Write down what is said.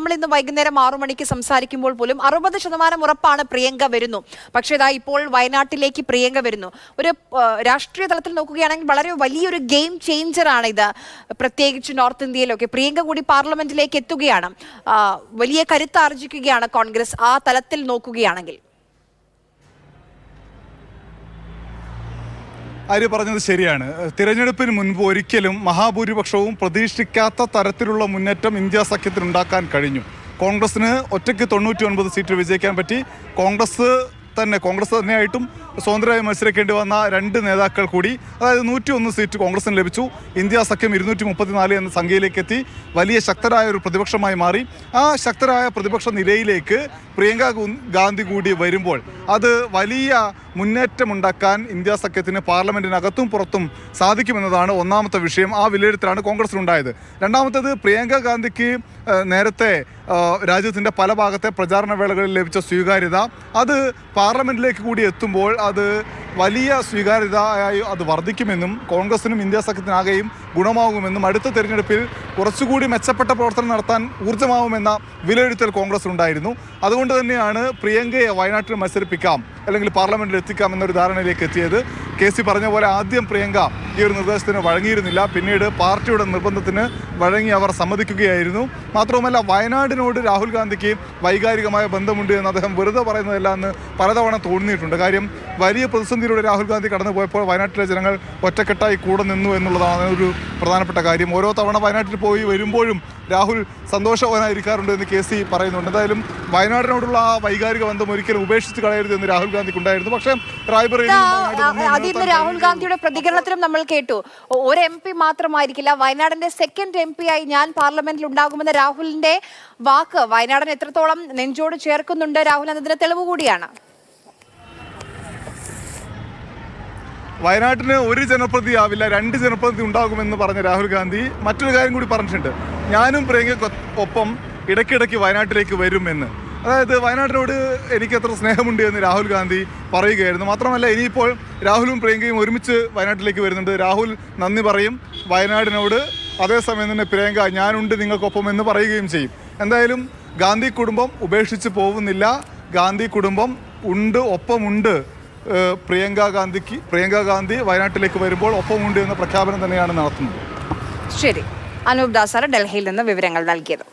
നമ്മൾ ഇന്ന് വൈകുന്നേരം 6 മണിക്ക് സംസാരിക്കുമ്പോൾ പോലും 60% ഉറപ്പാണ് പ്രിയങ്ക വരുന്നു. പക്ഷേ ഇതാ ഇപ്പോൾ വയനാട്ടിലേക്ക് പ്രിയങ്ക വരുന്നു. ഒരു രാഷ്ട്രീയ തലത്തിൽ നോക്കുകയാണെങ്കിൽ വളരെ വലിയൊരു ഗെയിം ചേഞ്ചർ ആണ് ഇത്. പ്രത്യേകിച്ച് നോർത്ത് ഇന്ത്യയിലൊക്കെ പ്രിയങ്ക കൂടി പാർലമെന്റിലേക്ക് എത്തുകയാണ്. വലിയ കരുത്താർജിക്കുകയാണ് കോൺഗ്രസ് ആ തലത്തിൽ നോക്കുകയാണെങ്കിൽ. ആര്യ പറഞ്ഞത് ശരിയാണ്. തിരഞ്ഞെടുപ്പിന് മുൻപ് ഒരിക്കലും മഹാഭൂരിപക്ഷവും പ്രതീക്ഷിക്കാത്ത തരത്തിലുള്ള മുന്നേറ്റം ഇന്ത്യ സഖ്യത്തിനുണ്ടാക്കാൻ കഴിഞ്ഞു. കോൺഗ്രസിന് ഒറ്റയ്ക്ക് 99 സീറ്റ് വിജയിക്കാൻ പറ്റി. കോൺഗ്രസ് തന്നെയായിട്ടും സ്വതന്ത്രമായി മത്സരിക്കേണ്ടി വന്ന 2 നേതാക്കൾ കൂടി, അതായത് 101 സീറ്റ് കോൺഗ്രസിന് ലഭിച്ചു. ഇന്ത്യ സഖ്യം 234 എന്ന സംഖ്യയിലേക്ക് എത്തി വലിയ ശക്തരായ ഒരു പ്രതിപക്ഷമായി മാറി. ആ ശക്തരായ പ്രതിപക്ഷ നിരയിലേക്ക് പ്രിയങ്ക ഗാന്ധി കൂടി വരുമ്പോൾ അത് വലിയ മുന്നേറ്റമുണ്ടാക്കാൻ ഇന്ത്യ സഖ്യത്തിന് പാർലമെന്റിനകത്തും പുറത്തും സാധിക്കുമെന്നതാണ് ഒന്നാമത്തെ വിഷയം. ആ വിലയിരുത്തലാണ് കോൺഗ്രസിനുണ്ടായത്. രണ്ടാമത്തേത്, പ്രിയങ്ക ഗാന്ധിക്ക് നേരത്തെ രാജ്യത്തിൻ്റെ പല ഭാഗത്തെ പ്രചാരണ വേളകളിൽ ലഭിച്ച സ്വീകാര്യത അത് പാർലമെന്റിലേക്ക് കൂടി എത്തുമ്പോൾ അത് വലിയ സ്വീകാര്യതയായി അത് വർദ്ധിക്കുമെന്നും കോൺഗ്രസിനും ഇന്ത്യ സഖ്യത്തിനാകെയും ഗുണമാകുമെന്നും അടുത്ത തെരഞ്ഞെടുപ്പിൽ കുറച്ചുകൂടി മെച്ചപ്പെട്ട പ്രവർത്തനം നടത്താൻ ഊർജ്ജമാവുമെന്ന വിലയിരുത്തൽ കോൺഗ്രസിനുണ്ടായിരുന്നു. അതുകൊണ്ട് തന്നെയാണ് പ്രിയങ്കയെ വയനാട്ടിൽ മത്സരിപ്പിക്കാം അല്ലെങ്കിൽ പാർലമെന്റിൽ എത്തിക്കാം എന്നൊരു ധാരണയിലേക്ക് എത്തിയത്. കെ സി പറഞ്ഞ പോലെ ആദ്യം പ്രിയങ്ക ഈ ഒരു നിർദ്ദേശത്തിന് വഴങ്ങിയിരുന്നില്ല. പിന്നീട് പാർട്ടിയുടെ നിർബന്ധത്തിന് വഴങ്ങി അവർ സമ്മതിക്കുകയായിരുന്നു. മാത്രവുമല്ല, വയനാടിനോട് രാഹുൽ ഗാന്ധിക്ക് വൈകാരികമായ ബന്ധമുണ്ട് എന്ന് അദ്ദേഹം വെറുതെ പറയുന്നതല്ല എന്ന് പലതവണ തോന്നിയിട്ടുണ്ട്. കാര്യം വലിയ പ്രതിസന്ധിയിലൂടെ രാഹുൽ ഗാന്ധി കടന്നു പോയപ്പോൾ വയനാട്ടിലെ ജനങ്ങൾ ഒറ്റക്കെട്ടായി കൂടെ നിന്നു എന്നുള്ളതാണ് ഒരു പ്രധാനപ്പെട്ട കാര്യം. ഓരോ തവണ വയനാട്ടിൽ പോയി വരുമ്പോഴും രാഹുൽ സന്തോഷവാനായിരിക്കാറുണ്ട് എന്ന് കെ സി പറയുന്നുണ്ട്. എന്തായാലും വയനാടിനോടുള്ള ആ വൈകാരിക ബന്ധം ഒരിക്കലും ഉപേക്ഷിച്ച് കളയരുത് എന്ന് രാഹുൽ ഗാന്ധിക്ക് ഉണ്ടായിരുന്നു. പക്ഷേ രാഹുൽ ഗാന്ധിയുടെ പ്രതികരണത്തിലും നമ്മൾ കേട്ടു, ഒരു MP മാത്രമായിരിക്കില്ല, വയനാടിന്റെ സെക്കൻഡ് MP ആയി ഞാൻ പാർലമെന്റിൽ ഉണ്ടാകുമെന്ന രാഹുലിന്റെ വാക്ക് വയനാടിന് എത്രത്തോളം നെഞ്ചോട് ചേർക്കുന്നുണ്ട് രാഹുൽ എന്നതിന് തെളിവ് കൂടിയാണ്. വയനാട്ടിന് ഒരു ജനപ്രതി ആവില്ല, 2 ജനപ്രതി ഉണ്ടാകുമെന്ന് പറഞ്ഞ രാഹുൽ ഗാന്ധി മറ്റൊരു കാര്യം കൂടി പറഞ്ഞിട്ടുണ്ട്. ഞാനും പ്രിയങ്കയ്ക്കൊപ്പം ഇടയ്ക്കിടയ്ക്ക് വയനാട്ടിലേക്ക് വരുമെന്ന്. അതായത് വയനാട്ടിനോട് എനിക്ക് എത്ര സ്നേഹമുണ്ട് എന്ന് രാഹുൽ ഗാന്ധി പറയുകയായിരുന്നു. മാത്രമല്ല, ഇനിയിപ്പോൾ രാഹുലും പ്രിയങ്കയും ഒരുമിച്ച് വയനാട്ടിലേക്ക് വരുന്നുണ്ട്. രാഹുൽ നന്ദി പറയും വയനാടിനോട്, അതേസമയം തന്നെ പ്രിയങ്ക ഞാനുണ്ട് നിങ്ങൾക്കൊപ്പം എന്ന് പറയുകയും ചെയ്യും. എന്തായാലും ഗാന്ധി കുടുംബം ഉപേക്ഷിച്ച് പോകുന്നില്ല. ഗാന്ധി കുടുംബം ഉണ്ട്, ഒപ്പമുണ്ട്. പ്രിയങ്ക ഗാന്ധി വയനാട്ടിലേക്ക് വരുമ്പോൾ ഒപ്പമുണ്ട് എന്ന പ്രഖ്യാപനം തന്നെയാണ് നടത്തുന്നത്. ശരി, അനൂപ് ദാസാണ് ഡൽഹിയിൽ നിന്ന് വിവരങ്ങൾ നൽകിയത്.